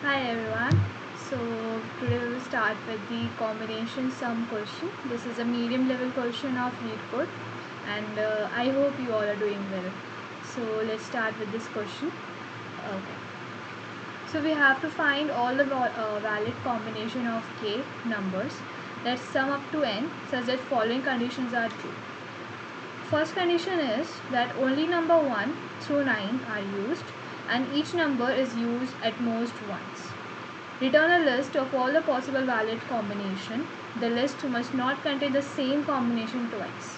Hi everyone. So today we will start with the combination sum question. This is a medium level question of LeetCode, and I hope you all are doing well. So let's start with this question. Okay. So we have to find all the valid combination of k numbers that sum up to n such that following conditions are true. First condition is that only number 1 through 9 are used and each number is used at most once. Return a list of all the possible valid combination. The list must not contain the same combination twice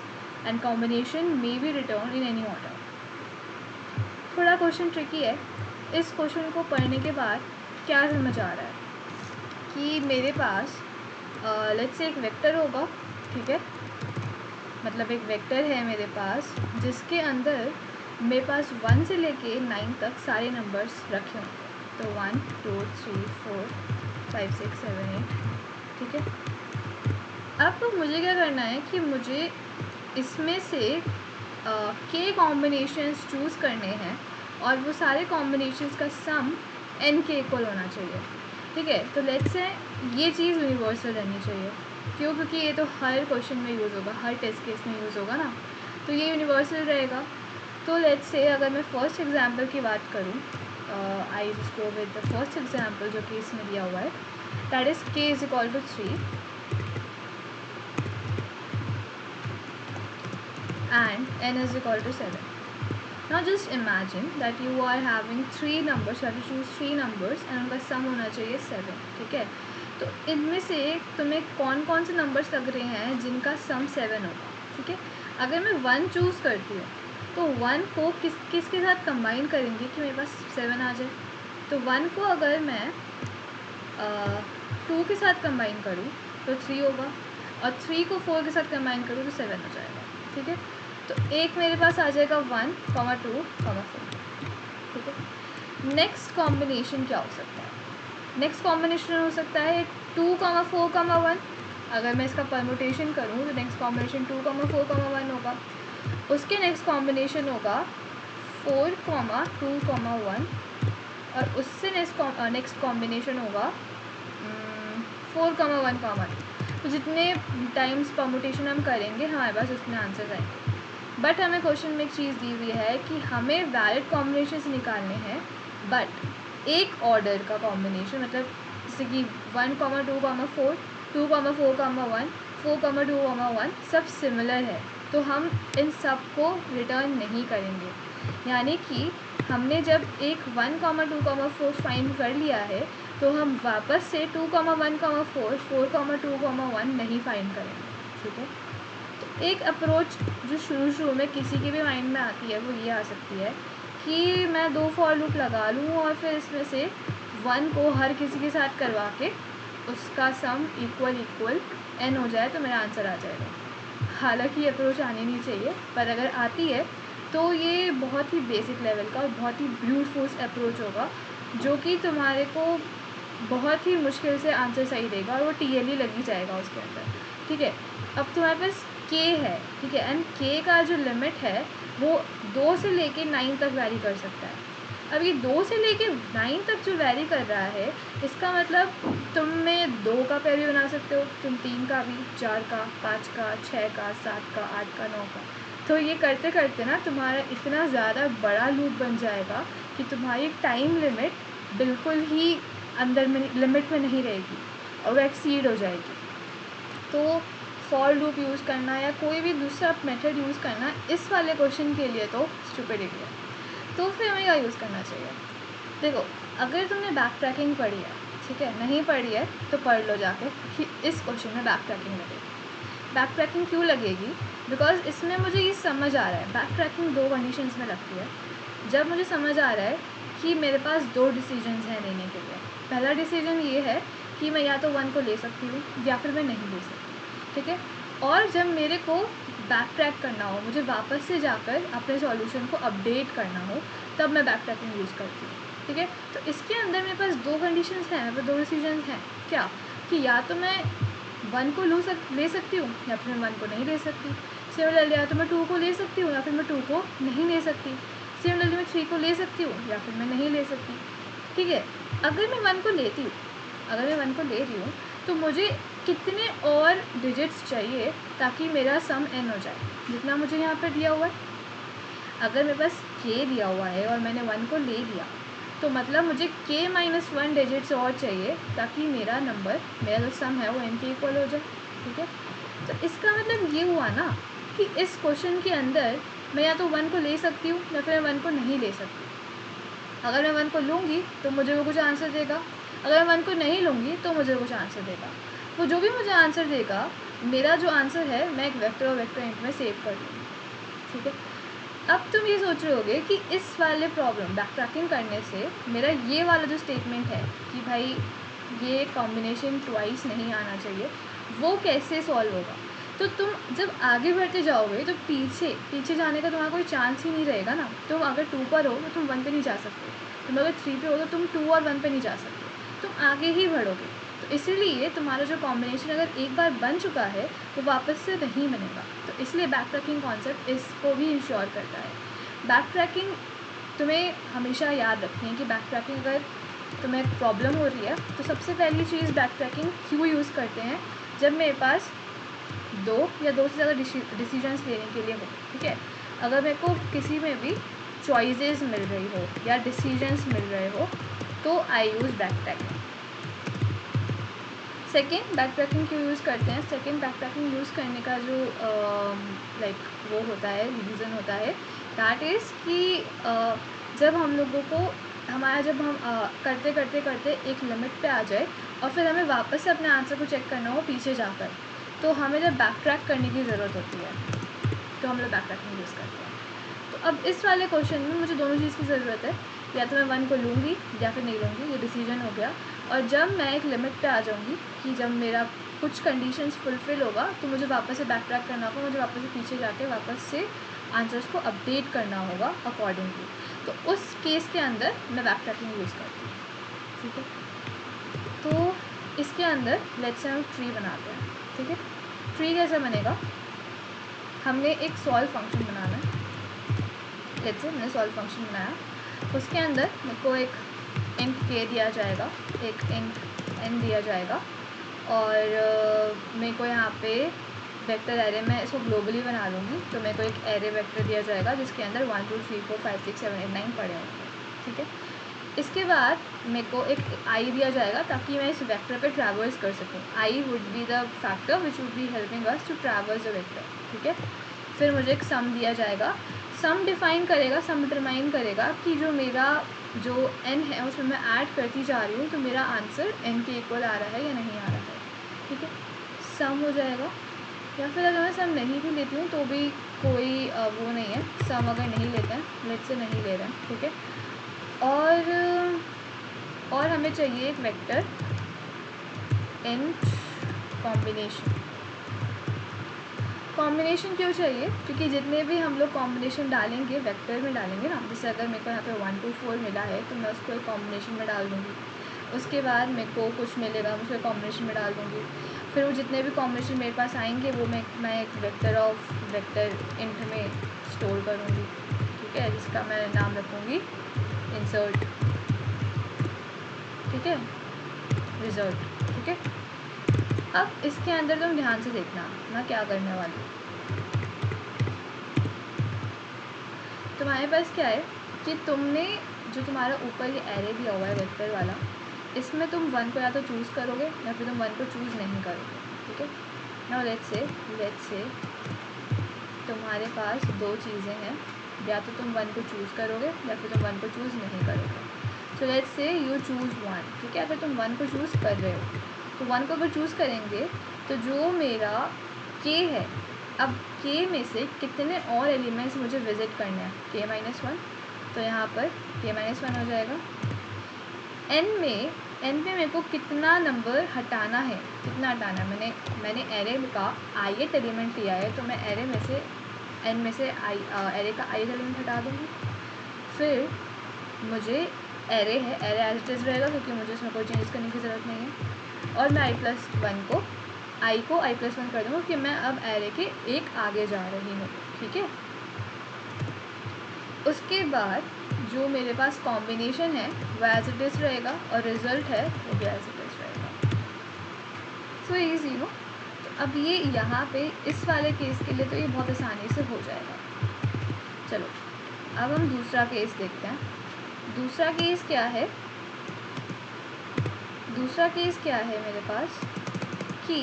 and combination may be returned in any order. थोड़ा question tricky है. इस question को पढ़ने के बाद क्या समझ आ रहा है कि मेरे पास लेट्स से एक वेक्टर होगा, ठीक है. मतलब एक वेक्टर है मेरे पास जिसके अंदर मेरे पास 1 से लेके 9 तक सारे नंबर्स रखे होंगे. तो 1 2 3 4 5 6 7 8, ठीक है. अब तो मुझे क्या करना है कि मुझे इसमें से के कॉम्बिनेशंस चूज़ करने हैं और वो सारे कॉम्बिनेशंस का सम n के इक्वल होना चाहिए, ठीक है. तो लेट्स से ये चीज़ यूनिवर्सल रहनी चाहिए. क्यों? क्योंकि ये तो हर क्वेश्चन में यूज़ होगा, हर टेस्ट केस में यूज़ होगा ना, तो ये यूनिवर्सल रहेगा. तो लेट्स से अगर मैं फर्स्ट एग्जांपल की बात करूँ, I just go with the first example जो कि इसमें दिया हुआ है, that is k is equal to 3 and n is equal to 7. Now just imagine that you are having 3 numbers, you have to choose 3 numbers and उनका सम होना चाहिए 7, ठीक है. तो इनमें से तुम्हें कौन कौन से नंबर्स लग रहे हैं जिनका सम 7 होगा, ठीक है. अगर मैं 1 चूज़ करती हूँ तो 1 को किसके साथ कंबाइन करेंगे कि मेरे पास 7 आ जाए. तो 1 को अगर मैं 2 के साथ कंबाइन करूँ तो 3 होगा और 3 को 4 के साथ कंबाइन करूँ तो 7 हो जाएगा, ठीक है. तो एक मेरे पास आ जाएगा 1, 2, 4, ठीक है. नेक्स्ट कॉम्बिनेशन क्या हो सकता है? नेक्स्ट कॉम्बिनेशन हो सकता है 2, 4, 1. अगर मैं इसका परमुटेशन करूँ तो नेक्स्ट कॉम्बिनेशन 2, 4, 1 होगा. उसके नेक्स्ट कॉम्बिनेशन होगा 4, 2, 1 और उससे नेक्स्ट कॉम्बिनेशन होगा 4, 1, 1. तो जितने टाइम्स परमुटेशन हम करेंगे हमारे पास उसमें आंसर आएंगे. बट हमें क्वेश्चन में एक चीज़ दी हुई है कि हमें वैलिड कॉम्बिनेशन निकालने हैं, बट एक ऑर्डर का कॉम्बिनेशन, मतलब जैसे कि 1, 2, 4, 2, 4, 1, 4, 2, 1 सब सिमिलर है, तो हम इन सब को रिटर्न नहीं करेंगे. यानी कि हमने जब एक 1, 2, 4 फाइंड कर लिया है तो हम वापस से 2, 1, 4, 4, 2, 1 नहीं फाइंड करेंगे, ठीक है. एक अप्रोच जो शुरू में किसी के भी माइंड में आती है वो ये आ सकती है कि मैं 2 फॉर लूप लगा लूँ और फिर इसमें से 1 को हर किसी के साथ करवा के उसका सम इक्वल n हो जाए तो मेरा आंसर आ जाएगा. हालांकि ये अप्रोच आनी नहीं चाहिए, पर अगर आती है तो ये बहुत ही बेसिक लेवल का और बहुत ही ब्रूट फोर्स अप्रोच होगा जो कि तुम्हारे को बहुत ही मुश्किल से आंसर सही देगा और वो TLE लगी जाएगा उसके अंदर, ठीक है. अब तुम्हारे पास k है, ठीक है, एंड k का जो लिमिट है वो 2 से लेके 9 तक वैरी कर सकता है. अब ये 2 से लेके 9 तक जो वैरी कर रहा है इसका मतलब तुम में 2 का पेयर भी बना सकते हो, तुम 3 का भी, 4 का, 5 का, 6 का, 7 का, 8 का, 9 का. तो ये करते करते ना तुम्हारा इतना ज़्यादा बड़ा लूप बन जाएगा कि तुम्हारी टाइम लिमिट बिल्कुल ही अंदर में लिमिट में नहीं रहेगी और वो एक्सीड हो जाएगी. तो फॉर लूप यूज़ करना या कोई भी दूसरा मेथड यूज़ करना इस वाले क्वेश्चन के लिए तो स्टूपिडिटी है. तो फिर हमें क्या यूज़ करना चाहिए? देखो, अगर तुमने बैक ट्रैकिंग पढ़ी है, ठीक है, नहीं पढ़ी है तो पढ़ लो जाके कि इस क्वेश्चन में बैक ट्रैकिंग लगेगी. बैक ट्रैकिंग क्यों लगेगी? बिकॉज इसमें मुझे ये समझ आ रहा है. बैक ट्रैकिंग 2 कंडीशंस में लगती है. जब मुझे समझ आ रहा है कि मेरे पास 2 डिसीजंस हैं लेने के लिए. पहला डिसीजन ये है कि मैं या तो 1 को ले सकती हूँ या फिर मैं नहीं ले सकती, ठीक है. और जब मेरे को बैक ट्रैक करना हो, मुझे वापस से जाकर अपने सॉल्यूशन को अपडेट करना हो, तब मैं बैक ट्रैकिंग यूज़ करती हूँ, ठीक है. तो इसके अंदर मेरे पास 2 कंडीशंस हैं, मेरे पास 2 डिसीजंस हैं. क्या? कि या तो मैं 1 को ले सकती हूँ या फिर मैं 1 को नहीं ले सकती. सिमिलरली या तो मैं 2 को ले सकती हूँ या फिर मैं 2 को नहीं ले सकती. सिमिलरली मैं 3 को ले सकती हूँ या फिर मैं नहीं ले सकती, ठीक है. अगर मैं 1 को लेती हूँ, अगर मैं 1 को ले रही हूँ तो मुझे कितने और डिजिट्स चाहिए ताकि मेरा सम n हो जाए, जितना मुझे यहाँ पर दिया हुआ है। अगर मेरे पास k दिया हुआ है और मैंने 1 को ले लिया तो मतलब मुझे k माइनस 1 डिजिट्स और चाहिए ताकि मेरा नंबर, मेरा जो सम है वो n के इक्वल हो जाए, ठीक है। तो इसका मतलब ये हुआ ना कि इस क्वेश्चन के अंदर मैं या तो 1 को ले सकती हूँ या फिर 1 को नहीं ले सकती। अगर मैं 1 को लूँगी तो मुझे वो कुछ आंसर देगा, अगर मैं 1 को नहीं लूँगी तो मुझे कुछ आंसर देगा। वो जो भी मुझे आंसर देगा, मेरा जो आंसर है मैं एक वेक्टर और वेक्टर इंट में सेव कर लूँगी, ठीक है। अब तुम ये सोच रहे होगे कि इस वाले प्रॉब्लम बैक ट्रैकिंग करने से मेरा ये वाला जो स्टेटमेंट है कि भाई ये कॉम्बिनेशन ट्वाइस नहीं आना चाहिए, वो कैसे सॉल्व होगा। तो तुम जब आगे बढ़ते जाओगे तो पीछे जाने का तुम्हारा कोई चांस ही नहीं रहेगा ना। तुम अगर 2 पर हो तो तुम 1 पे नहीं जा सकते, तुम अगर 3 पे हो तो तुम 2 और 1 पे नहीं जा सकते, तुम आगे ही बढ़ोगे। तो इसीलिए तुम्हारा जो कॉम्बिनेशन अगर एक बार बन चुका है वो वापस से नहीं बनेगा। तो इसलिए बैक ट्रैकिंग कॉन्सेप्ट इसको भी इंश्योर करता है। बैक ट्रैकिंग तुम्हें हमेशा याद रखनी है कि बैक ट्रैकिंग अगर तुम्हें प्रॉब्लम हो रही है तो सबसे पहली चीज़ बैक ट्रैकिंग क्यों यूज़ करते हैं, जब मेरे पास 2 या 2 से ज़्यादा डिसीजंस लेने के लिए हो, ठीक है। अगर मेरे को किसी में भी चॉइसेस मिल रही हो या डिसीजंस मिल रहे हो तो I use backtracking. Second, backtracking क्यों यूज़ करते हैं, सेकेंड बैक ट्रैकिंग यूज़ करने का जो वो होता है, रीज़न होता है, दैट इज़ कि जब हम लोगों को जब हम करते करते करते एक लिमिट पे आ जाए और फिर हमें वापस से अपने आंसर को चेक करना हो पीछे जाकर, तो हमें जब बैक ट्रैक करने की ज़रूरत होती है तो हम लोग बैक ट्रैकिंग यूज़ करते हैं। तो अब इस वाले क्वेश्चन में मुझे दोनों चीज़ की ज़रूरत है, या तो मैं 1 को लूँगी या फिर नहीं लूँगी, ये डिसीजन हो गया। और जब मैं एक लिमिट पे आ जाऊँगी कि जब मेरा कुछ कंडीशंस फुलफ़िल होगा तो मुझे वापस से बैक ट्रैक करना होगा, मुझे वापस से पीछे जाके वापस से आंसर्स को अपडेट करना होगा अकॉर्डिंगली। तो उस केस के अंदर मैं बैक ट्रैकिंग यूज़ करती हूँ, ठीक है। तो इसके अंदर लेट्स से हम ट्री बनाते हैं, ठीक है। ट्री कैसे बनेगा, हमने एक सॉल्व फंक्शन बनाना है। लेट्स से मैंने सॉल्व फंक्शन बनाया, उसके अंदर मेरे को एक इंट k दिया जाएगा, एक इंट n दिया जाएगा और मेरे को यहाँ पे वेक्टर एरे में इसको ग्लोबली बना लूँगी। तो मेरे को एक एरे वेक्टर दिया जाएगा जिसके अंदर 1 2 3 4 5 6 7 8 9 पड़े होंगे, ठीक है। इसके बाद मेरे को एक i दिया जाएगा ताकि मैं इस वेक्टर पे ट्रैवर्स कर सकूँ। i would be the factor which would be helping us to traverse the vector, ठीक है। फिर मुझे एक सम दिया जाएगा, सम डिफाइन करेगा, सम डिटरमाइन करेगा कि जो मेरा जो n है उसमें मैं ऐड करती जा रही हूँ तो मेरा आंसर n के इक्वल आ रहा है या नहीं आ रहा है, ठीक है। सम हो जाएगा, या फिर अगर मैं सम नहीं भी लेती हूँ तो भी कोई वो नहीं है, सम अगर नहीं लेते हैं, लेट से नहीं ले रहे हैं, ठीक है। और हमें चाहिए एक वेक्टर इंट कॉम्बिनेशन क्यों चाहिए, क्योंकि जितने भी हम लोग कॉम्बिनेशन डालेंगे वेक्टर में डालेंगे ना, जैसे अगर मेरे को यहाँ पे 1 2 4 मिला है तो मैं उसको एक कॉम्बिनेशन में डाल दूँगी, उसके बाद मेरे को कुछ मिलेगा मैं उसको कॉम्बिनेशन में डाल दूँगी, फिर वो जितने भी कॉम्बिनेशन मेरे पास आएंगे वो मैं एक वेक्टर इंट में स्टोर करूँगी, ठीक है, जिसका मैं नाम रखूँगी इंसर्ट, ठीक है, रिजल्ट, ठीक है। अब इसके अंदर तुम ध्यान से देखना मैं क्या करने वाली हूँ। तुम्हारे पास क्या है कि तुमने जो तुम्हारा ऊपर ये एरे दिया हुआ है वेक्टर वाला, इसमें तुम 1 को या तो चूज़ करोगे या फिर तुम 1 को चूज़ नहीं करोगे, ठीक है। नाउ लेट्स से तुम्हारे पास 2 चीज़ें हैं, या तो तुम 1 को चूज़ करोगे या फिर तुम 1 को चूज़ नहीं करोगे। So let's say you choose 1, ठीक है। अगर तुम 1 को चूज़ कर रहे हो तो 1 को अगर चूज़ करेंगे तो जो मेरा k है, अब k में से कितने और एलिमेंट्स मुझे विज़िट करने हैं, k माइनस 1, तो यहाँ पर k माइनस 1 हो जाएगा। n में मेरे को कितना नंबर हटाना है, कितना हटाना है, मैंने एरे का ith एलिमेंट लिया है तो मैं एरे में से n में से एरे का ith एलिमेंट हटा दूँगी। फिर मुझे एरे है, एरे एज इट इज़ रहेगा क्योंकि मुझे इसमें कोई चेंज करने की ज़रूरत नहीं है, और मैं i+1 को i+1 कर दूँगा कि मैं अब एरे के एक आगे जा रही हूँ, ठीक है। उसके बाद जो मेरे पास कॉम्बिनेशन है वो एज इट इज़ रहेगा और रिजल्ट है वो भी एज इट इज़ रहेगा। So easy no. तो अब ये यहाँ पे इस वाले केस के लिए तो ये बहुत आसानी से हो जाएगा। चलो अब हम दूसरा केस देखते हैं। दूसरा केस क्या है, दूसरा केस क्या है मेरे पास कि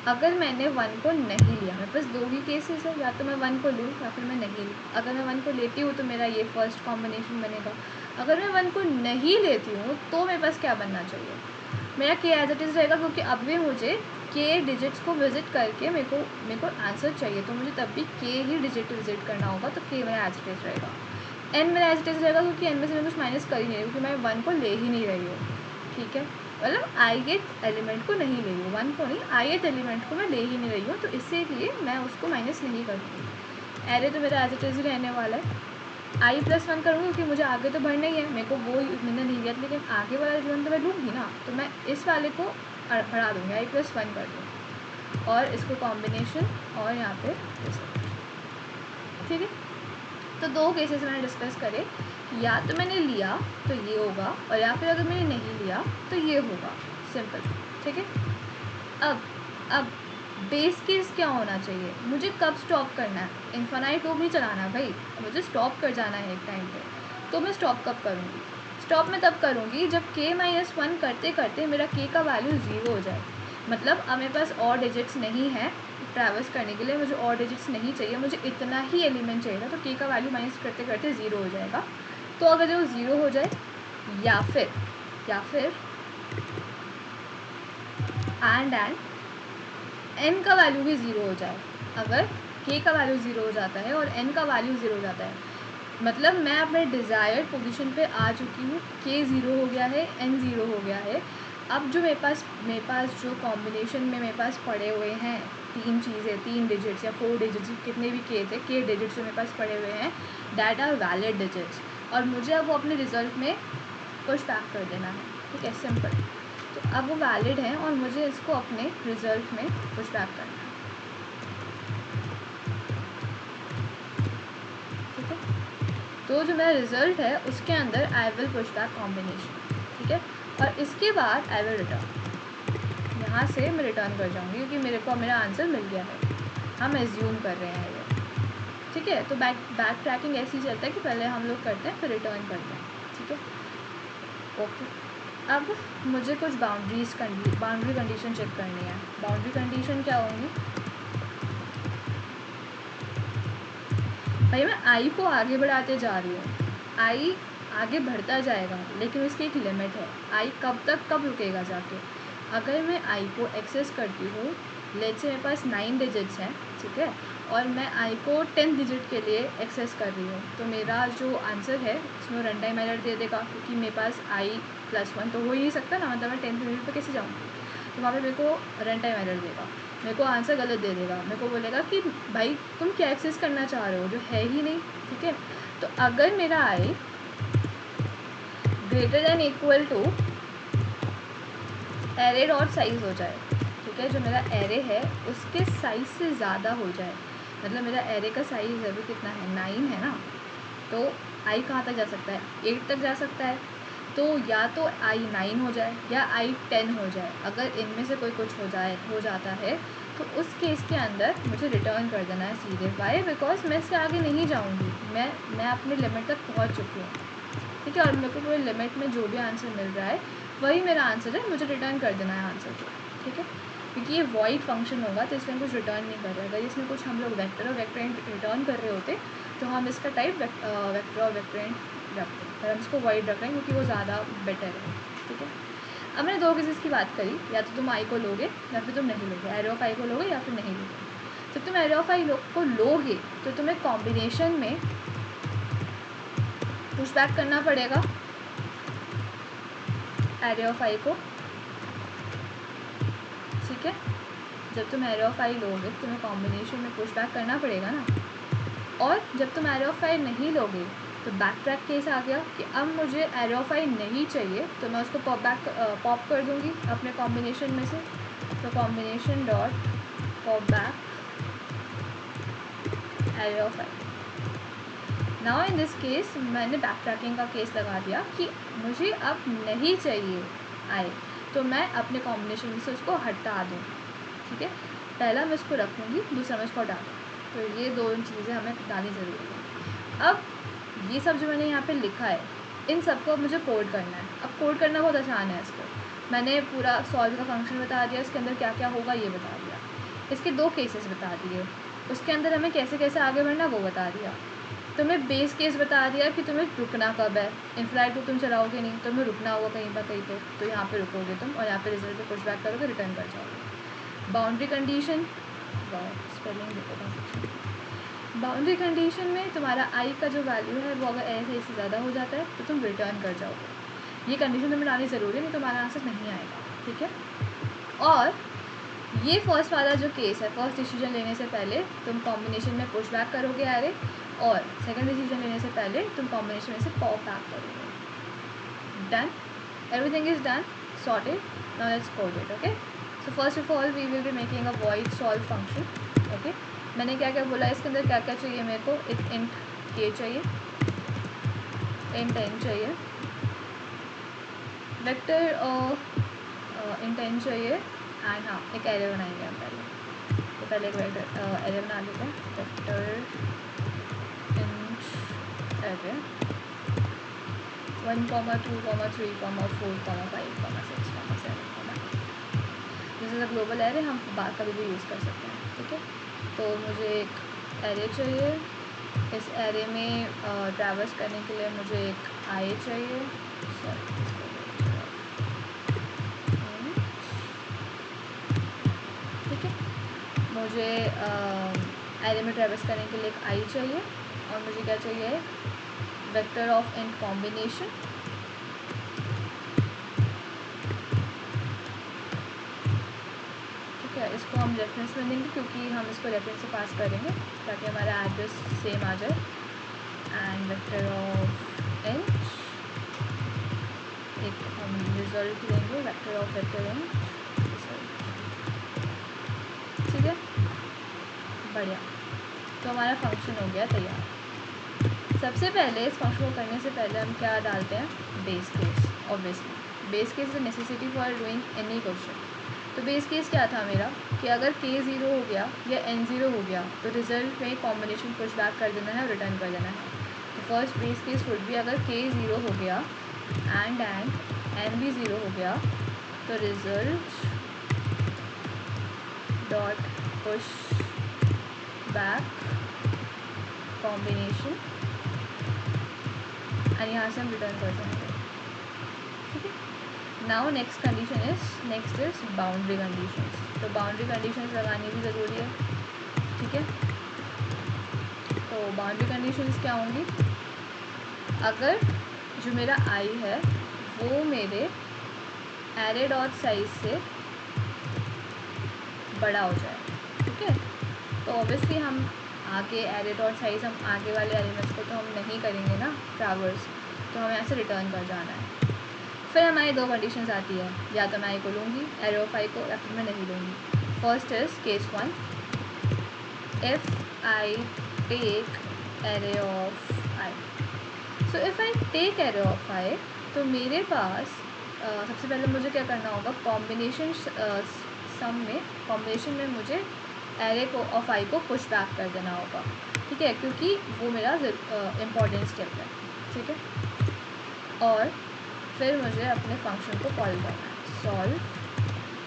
अगर मैंने 1 को नहीं लिया, मेरे पास 2 ही केसेस है, या तो मैं 1 को लूँ या फिर मैं नहीं लूँ। अगर मैं 1 को लेती हूँ तो मेरा ये फर्स्ट कॉम्बिनेशन बनेगा। अगर मैं 1 को नहीं लेती हूँ तो मेरे पास क्या बनना चाहिए, मेरा के एज इट इज़ रहेगा, क्योंकि अब भी मुझे के डिजिट्स को विजिट करके मेरे को आंसर चाहिए, तो मुझे तब भी के ही डिजिट विजिट करना होगा, तो के मेरा एज इट इज़ रहेगा। एन मेरा एज इट इज़ रहेगा, क्योंकि एन में से मैं कुछ माइनस कर ही नहीं रही, क्योंकि मैं 1 को ले ही नहीं रही हूँ। ठीक है, मतलब ith एलिमेंट को नहीं ले रही हूँ, 1 को नहीं, ith एलिमेंट को मैं ले ही नहीं रही हूँ, तो इसीलिए मैं उसको माइनस नहीं करूँगी। एरे तो मेरा एज इट इज़ ही रहने वाला है। i+1 करूँगी क्योंकि मुझे आगे तो बढ़ना ही है, मेरे को वो मैंने नहीं लिया, लेकिन आगे वाला एलिमेंट तो मैं लूँगी ना, तो मैं इस वाले को बढ़ा दूँगी, i+1 कर दूँगी और इसको कॉम्बिनेशन और यहाँ पे ठीक है। तो 2 केसेस मैंने डिस्कस करे, या तो मैंने लिया तो ये होगा, और या फिर अगर मैंने नहीं लिया तो ये होगा, सिंपल। ठीक है, अब बेस केस क्या होना चाहिए, मुझे कब स्टॉप करना है, इन्फिनाइट लूप नहीं चलाना भाई, मुझे स्टॉप कर जाना है एक टाइम पे। तो मैं स्टॉप कब करूँगी, स्टॉप मैं तब करूँगी जब k-1 करते करते मेरा k का वैल्यू 0 हो जाए। मतलब अब मेरे पास और डिजिट्स नहीं है ट्रैवर्स करने के लिए, मुझे और डिजिट्स नहीं चाहिए, मुझे इतना ही एलिमेंट चाहिए था, तो k का वैल्यू माइनस करते करते 0 हो जाएगा। तो अगर वो 0 हो जाए, या फिर एंड n का वैल्यू भी 0 हो जाए। अगर k का वैल्यू 0 हो जाता है और n का वैल्यू 0 हो जाता है, मतलब मैं अपने डिज़ायर्ड पोजीशन पे आ चुकी हूँ, k 0 हो गया है, n 0 हो गया है। अब जो मेरे पास जो कॉम्बिनेशन में मेरे पास पड़े हुए हैं 3 चीज़ें, 3 डिजिट्स या 4 डिजिट्स, कितने भी k थे, k डिजिट्स जो मेरे पास पड़े हुए हैं, दैट आर वैलिड डिजिट्स, और मुझे अब वो अपने रिजल्ट में पुश बैक कर देना है। ठीक है, सिंपल। तो अब वो वैलिड है और मुझे इसको अपने रिजल्ट में पुश बैक करना है। ठीक है, तो जो मेरा रिजल्ट है उसके अंदर I will push back combination. ठीक है, और इसके बाद आई विल रिटर्न, यहाँ से मैं रिटर्न कर जाऊँगी क्योंकि मेरे को मेरा आंसर मिल गया है, हम एज्यूम कर रहे हैं ये। ठीक है, तो बैक ट्रैकिंग ऐसे ही चलता है कि पहले हम लोग करते हैं फिर रिटर्न करते हैं। ठीक है, ओके। अब मुझे कुछ बाउंड्री कंडीशन चेक करनी है। बाउंड्री कंडीशन क्या होंगी भाई, मैं आई को आगे बढ़ाते जा रही हूँ, आई आगे बढ़ता जाएगा, लेकिन उसकी एक लिमिट है। आई कब रुकेगा जाके, अगर मैं आई को एक्सेस करती हूँ, लेट्स से मेरे पास 9 डिजिट्स हैं, ठीक है, और मैं आई को 10 डिजिट के लिए एक्सेस कर रही हूँ, तो मेरा जो आंसर है उसमें रन टाइम एरर दे देगा, क्योंकि मेरे पास i+1 तो हो ही नहीं सकता ना, मतलब मैं 10 डिजिट पर कैसे जाऊँगी, तो वहाँ पर मेरे को रन टाइम एरर देगा, मेरे को आंसर गलत दे देगा, मेरे को बोलेगा कि भाई तुम क्या एक्सेस करना चाह रहे हो जो है ही नहीं। ठीक है, तो अगर मेरा I greater than equal to array dot size हो जाए, ठीक है, जो मेरा एरे है उसके साइज से ज़्यादा हो जाए, मतलब मेरा एरे का साइज अभी कितना है, 9 है ना, तो आई कहाँ तक जा सकता है, 8 तक जा सकता है, तो या तो आई 9 हो जाए या आई 10 हो जाए। अगर इनमें से कोई कुछ हो जाता है तो उस केस के अंदर मुझे रिटर्न कर देना है सीधे। वाई, बिकॉज मैं इससे आगे नहीं जाऊँगी, मैं अपने लिमिट तक पहुँच चुकी हूँ। ठीक है, और मेरे को पूरे लिमिट में जो भी आंसर मिल रहा है वही मेरा आंसर है, मुझे रिटर्न कर देना है आंसर को। ठीक है, क्योंकि ये वॉइड फंक्शन होगा तो इसमें कुछ रिटर्न नहीं कर रहे। अगर इसमें कुछ हम लोग वेक्टर और वेक्टर रिटर्न कर रहे होते तो हम इसका टाइप वेक्टर और वेक्टर रखते, पर हम इसको वॉइड रख रहे हैं क्योंकि वो ज़्यादा बेटर है। ठीक है, अब मैंने 2 केसेस की बात करी, या तो तुम आई को लोगे या फिर तुम नहीं लोगे, एरे ऑफ आई को लोगे या फिर नहीं लोगे। जब तुम एरे ऑफ आई को लोगे तो तुम्हें कॉम्बिनेशन में पुश बैक करना पड़ेगा एरे ऑफ आई को। ठीक है, जब तुम एरे ऑफ आई लोगे तो तुम्हें कॉम्बिनेशन में पुश बैक करना पड़ेगा ना, और जब तुम एरे ऑफ आई नहीं लोगे तो बैक ट्रैक केस आ गया कि अब मुझे एरे ऑफ आई नहीं चाहिए, तो मैं उसको पॉप कर दूँगी अपने कॉम्बिनेशन में से। तो combination dot pop back array of I, now in this case मैंने बैक ट्रैकिंग का केस लगा दिया कि मुझे अब नहीं चाहिए आई, तो मैं अपने कॉम्बिनेशन में से उसको हटा दूँ, ठीक है। पहला मैं इसको रखूँगी, दूसरा मैं इसको हटा दूँ, तो ये दो चीज़ें हमें डालनी ज़रूरी है। अब ये सब जो मैंने यहाँ पे लिखा है, इन सबको अब मुझे कोड करना है। अब कोड करना बहुत आसान है। इसको मैंने पूरा सॉल्व का फंक्शन बता दिया, इसके अंदर क्या क्या होगा ये बता दिया, इसके दो केसेस बता दिए, उसके अंदर हमें कैसे कैसे आगे बढ़ना वो बता दिया, तुम्हें बेस केस बता दिया कि तुम्हें रुकना कब है। इनफ्लाइट को तुम चलाओगे नहीं, तुम्हें रुकना होगा कहीं पे, तो यहाँ पे रुकोगे तुम और यहाँ पे रिजल्ट पे पुश बैक करोगे, रिटर्न कर जाओगे। बाउंड्री कंडीशन, स्पेलिंग देखो, बाउंड्री कंडीशन में तुम्हारा आई का जो वैल्यू है वो अगर ऐसे इससे ज़्यादा हो जाता है तो तुम रिटर्न कर जाओगे। ये कंडीशन तुम्हें डालनी ज़रूरी है, नहीं तुम्हारा आंसर नहीं आएगा, ठीक है। और ये फर्स्ट वाला जो केस है, फर्स्ट डिसीजन लेने से पहले तुम कॉम्बिनेशन में पुश बैक करोगे एरे, और सेकंड डिसीजन लेने से पहले तुम कॉम्बिनेशन में से पॉप बैक करोगे। Done, everything is done, sorted. Now let's code it, okay. So first of all we will be making a void solve function, okay. मैंने क्या क्या बोला, इसके अंदर क्या क्या चाहिए मेरे को, एक इंट के चाहिए, इंट एन चाहिए, वेक्टर ऑफ इंट एन चाहिए, एंड हाँ एक एरे बनाएंगे हम पहले, तो पहले एक वेक्टर एरे बना लेते हैं, vector int array 1, 2, 3, 4, 5, 6, 7, this is a global array, हम बात कभी भी यूज़ कर सकते हैं, ठीक है। तो मुझे एक एरे चाहिए, इस एरे में ट्रैवर्स करने के लिए मुझे एक आई चाहिए, ठीक है। मुझे एरे में ट्रैवर्स करने के लिए एक आई चाहिए, और मुझे क्या चाहिए, वेक्टर ऑफ इंट कॉम्बिनेशन, ठीक है। इसको हम रेफरेंस में देंगे क्योंकि हम इसको रेफरेंस से पास करेंगे ताकि हमारा एड्रेस सेम आ जाए, एंड वेक्टर ऑफ इंट, एक हम रिजल्ट लेंगे, vector of vector int result, ठीक है, बढ़िया। तो हमारा फंक्शन हो गया तैयार। सबसे पहले इस फंक्शन को करने से पहले हम क्या डालते हैं, base case. Obviously base case is necessity for doing any question. तो बेस केस क्या था मेरा कि अगर k 0 हो गया या n 0 हो गया तो रिजल्ट में कॉम्बिनेशन पुश बैक कर देना है और रिटर्न कर देना है। तो फर्स्ट बेस केस वुड भी, अगर k 0 हो गया एंड n भी 0 हो गया तो result dot push back combination, and यहाँ से हम रिटर्न कर देंगे, ठीक है। Now next is boundary conditions. तो बाउंड्री कंडीशंस लगानी भी ज़रूरी है, ठीक है। तो बाउंड्री कंडीशंस क्या होंगी, अगर जो मेरा आई है वो मेरे एरे डॉट साइज से बड़ा हो जाए, ठीक है। तो ऑब्वियसली हम आगे एरे डॉट साइज, हम आगे वाले एलिमेंट्स को तो हम नहीं करेंगे ना ट्रैवर्स, तो हमें यहाँ से रिटर्न कर जाना है। फिर हमारी दो कंडीशंस आती है, या तो मैं आई को लूँगी, एरे ऑफ आई को, या फिर मैं नहीं लूँगी। First is case 1, if I take array of I. So if I take array of I, तो मेरे पास सबसे पहले मुझे क्या करना होगा, कॉम्बिनेशन सम में, कॉम्बिनेशन में मुझे एरे को ऑफ आई को पुश बैक कर देना होगा, ठीक है, क्योंकि वो मेरा इम्पॉर्टेंट स्टेप है, ठीक है। और फिर मुझे अपने फंक्शन को कॉल करना है, सॉल्व।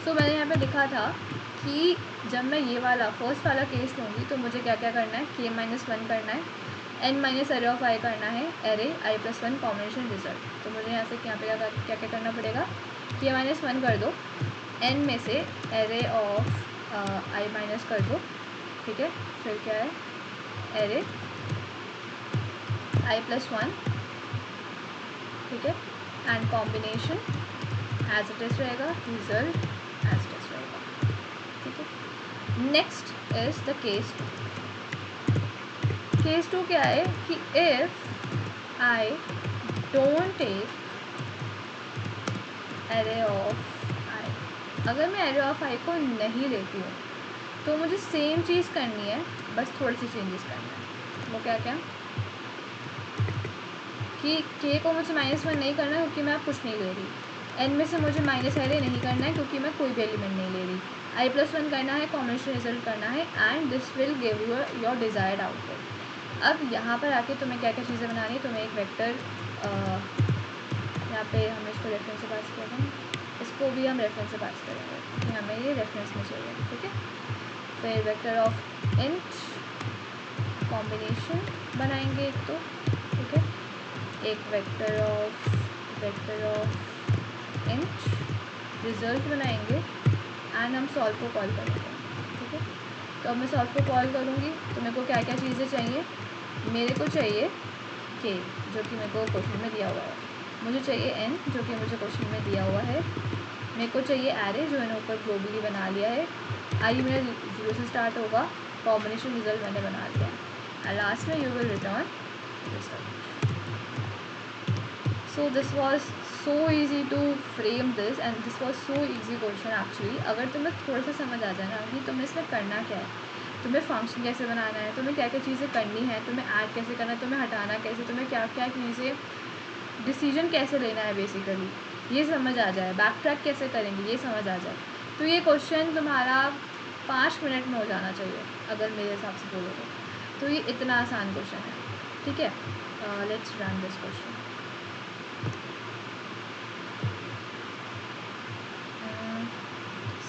सो मैंने यहाँ पे लिखा था कि जब मैं ये वाला फर्स्ट वाला केस लूँगी तो मुझे क्या क्या करना है, k-1 करना है, n माइनस एरे ऑफ आई करना है, एरे i+1 कॉम्बिनेशन रिजल्ट। तो मुझे यहाँ से यहाँ पे क्या क्या करना पड़ेगा, k-1 कर दो, n में से एरे ऑफ आई माइनस कर दो, ठीक है। फिर क्या है, एरे i+1, ठीक है, and combination as it is रहेगा, रिजल्ट एज इट इज़ रहेगा, ठीक है। Next is the case 2। Case 2 क्या है कि if I don't take array of I, अगर मैं एरे ऑफ आई को नहीं लेती हूँ तो मुझे सेम चीज़ करनी है, बस थोड़ी सी चेंजेस करना है। वो क्या क्या, कि k को मुझे -1 नहीं करना है क्योंकि मैं अब कुछ नहीं ले रही, n में से मुझे माइनस array नहीं करना है क्योंकि मैं कोई भी एलिमेंट नहीं ले रही, i+1 करना है, कॉम्बिनेशन रिजल्ट करना है, and this will give you your desired output. अब यहाँ पर आके तुम्हें क्या क्या चीज़ें बनानी है, तुम्हें एक वेक्टर, यहाँ पे हम इसको रेफरेंस से पास कर रहे हैं, इसको भी हम रेफरेंस से पास करेंगे क्योंकि हमें ये रेफरेंस में चाहिए, ठीक है। फिर वेक्टर ऑफ इंट कॉम्बिनेशन बनाएंगे एक तो, ठीक है, एक वेक्टर ऑफ इंट रिजल्ट बनाएंगे, एंड हम सॉल्व को कॉल करेंगे, ठीक है। तो अब मैं सॉल्व को कॉल करूँगी तो मेरे को क्या क्या चीज़ें चाहिए, मेरे को चाहिए k जो कि मेरे को क्वेश्चन में दिया हुआ है, मुझे चाहिए n जो कि मुझे क्वेश्चन में दिया हुआ है, मेरे को चाहिए एरे जो मैंने ऊपर ग्लोबली बना लिया है, आई मेरा 0 से स्टार्ट होगा, कॉम्बिनेशन रिजल्ट मैंने बना लिया है, एंड लास्ट में you will return result. So this was so easy to frame this, and this was so easy question actually. अगर तुम्हें थोड़ा सा समझ आ जाए ना कि तुम्हें इसमें करना क्या है, तुम्हें फंक्शन कैसे बनाना है, तुम्हें क्या क्या चीज़ें करनी है, तुम्हें ऐड कैसे करना है, तुम्हें हटाना कैसे, तुम्हें क्या क्या चीज़ें, डिसीजन कैसे लेना है, बेसिकली ये समझ आ जाए, बैक ट्रैक कैसे करेंगे ये समझ आ जाए, तो ये क्वेश्चन तुम्हारा 5 मिनट में हो जाना चाहिए अगर मेरे हिसाब से बोलोगे तो। ये इतना आसान क्वेश्चन है, ठीक है। Let's run this question.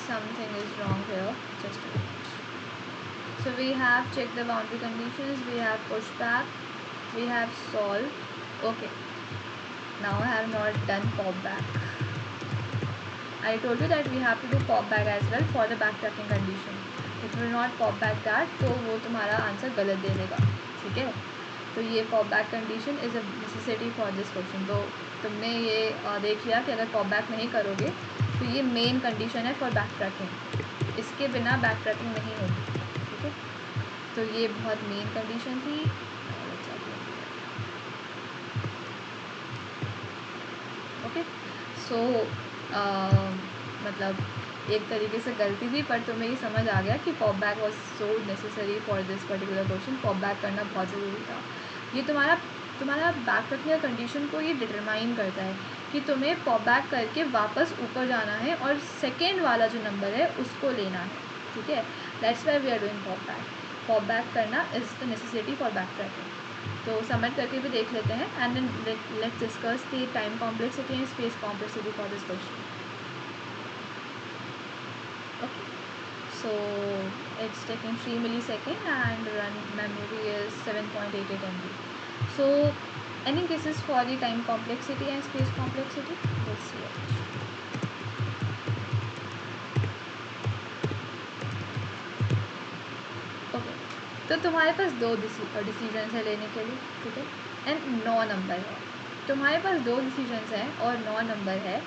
Something is wrong here, just a minute. So we have checked the boundary conditions, we have pushed back, we have solved. Okay, now I have not done pop back. I told you that we have to do pop back as well for the backtracking condition. If you will not pop back that, तो वो तुम्हारा answer गलत दे देगा, ठीक है। तो ये pop back condition is a necessity for this question। तो तुमने ये देख लिया कि अगर pop back नहीं करोगे तो ये मेन कंडीशन है फॉर बैक ट्रैकिंग, इसके बिना बैक ट्रैकिंग नहीं होगी, ठीक है। तो ये बहुत मेन कंडीशन थी। ओके, सो मतलब एक तरीके से गलती थी, पर तुम्हें ये समझ आ गया कि pop back was so necessary for this particular question. Pop back करना बहुत ज़रूरी था। ये तुम्हारा बैक ट्रैकिंग कंडीशन को ये डिटरमाइन करता है कि तुम्हें पॉप बैक करके वापस ऊपर जाना है और सेकेंड वाला जो नंबर है उसको लेना है, ठीक है। That's why we are doing pop back. Pop back करना is the necessity for backtracking. तो सबमिट करके भी देख लेते हैं, and then let's discuss the time complexity and space complexity for this question. Okay, so it's taking 3 millisecond and run memory is 7.88 MB. So any guesses for the time complexity and space complexity? Let's see it. Okay, तो तुम्हारे पास दो decision है लेने के लिए, ठीक है, and 9 number है। तुम्हारे पास दो डिसीजन हैं और 9 नंबर है,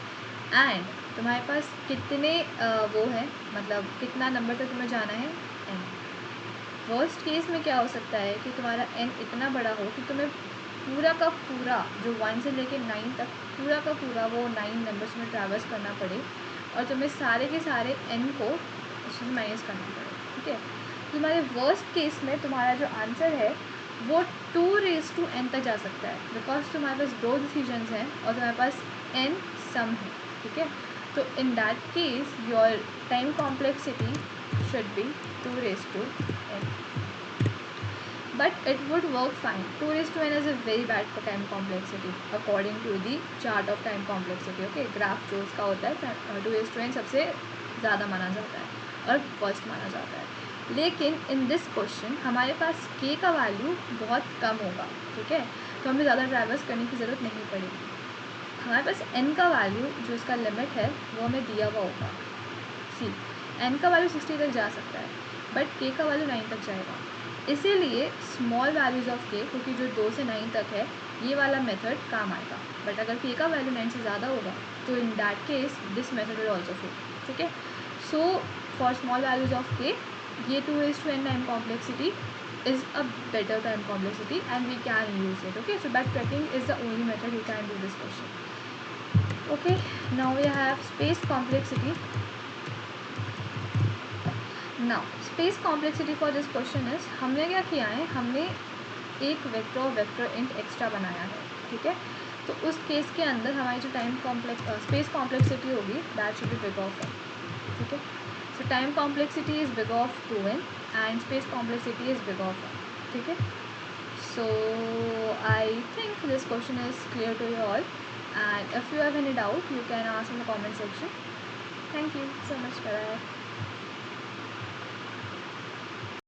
एंड तुम्हारे पास कितने वो है, मतलब कितना नंबर तक तुम्हें जाना है, n। वर्स्ट केस में क्या हो सकता है कि तुम्हारा n इतना बड़ा हो कि तुम्हें पूरा का पूरा जो 1 से लेके 9 तक पूरा का पूरा वो 9 नंबर्स में ट्रैवर्स करना पड़े और तुम्हें सारे के सारे n को उसमें माइनस करना पड़े, ठीक है। तुम्हारे वर्स्ट केस में तुम्हारा जो आंसर है वो 2n तक जा सकता है, बिकॉज तुम्हारे पास दो डिसीजंस हैं और तुम्हारे पास n सम है, ठीक है। तो in that case your time complexity should be 2n, but it would work fine. 2n is a very bad for time complexity according to the chart of time complexity. Okay, graph जो उसका होता है 2n सबसे ज़्यादा माना जाता है और फर्स्ट माना जाता है। लेकिन इन दिस क्वेश्चन हमारे पास k का वैल्यू बहुत कम होगा, ठीक है, तो हमें ज़्यादा ट्रैवर्स करने की ज़रूरत नहीं पड़ेगी। हमारे पास n का वैल्यू जो इसका लिमिट है वो हमें दिया हुआ होगा। सी n का वैल्यू 60 तक जा सकता है, बट k का वैल्यू 9 तक जाएगा। इसीलिए स्मॉल वैल्यूज़ ऑफ k, क्योंकि जो 2 से 9 तक है, ये वाला मेथड काम आएगा। बट अगर k का वैल्यू 9 से ज़्यादा होगा तो in that case this method will also fail, ठीक है। So for small values of k, ये 2n time complexity is a better time complexity and we can use it. Okay, so backtracking is the only method you can do this question. Okay, now we have space complexity. Now space complexity for this question is, हमने क्या किया है, हमने एक vector int extra बनाया है, ठीक है। तो उस केस के अंदर हमारी जो स्पेस कॉम्प्लेक्सिटी होगी that should be big of n, ठीक है। सो time complexity is big of 2n and space complexity is big of n, ठीक है। So I think this question is clear to you all, and if you have any doubt you can ask in the comment section. Thank you so much for that.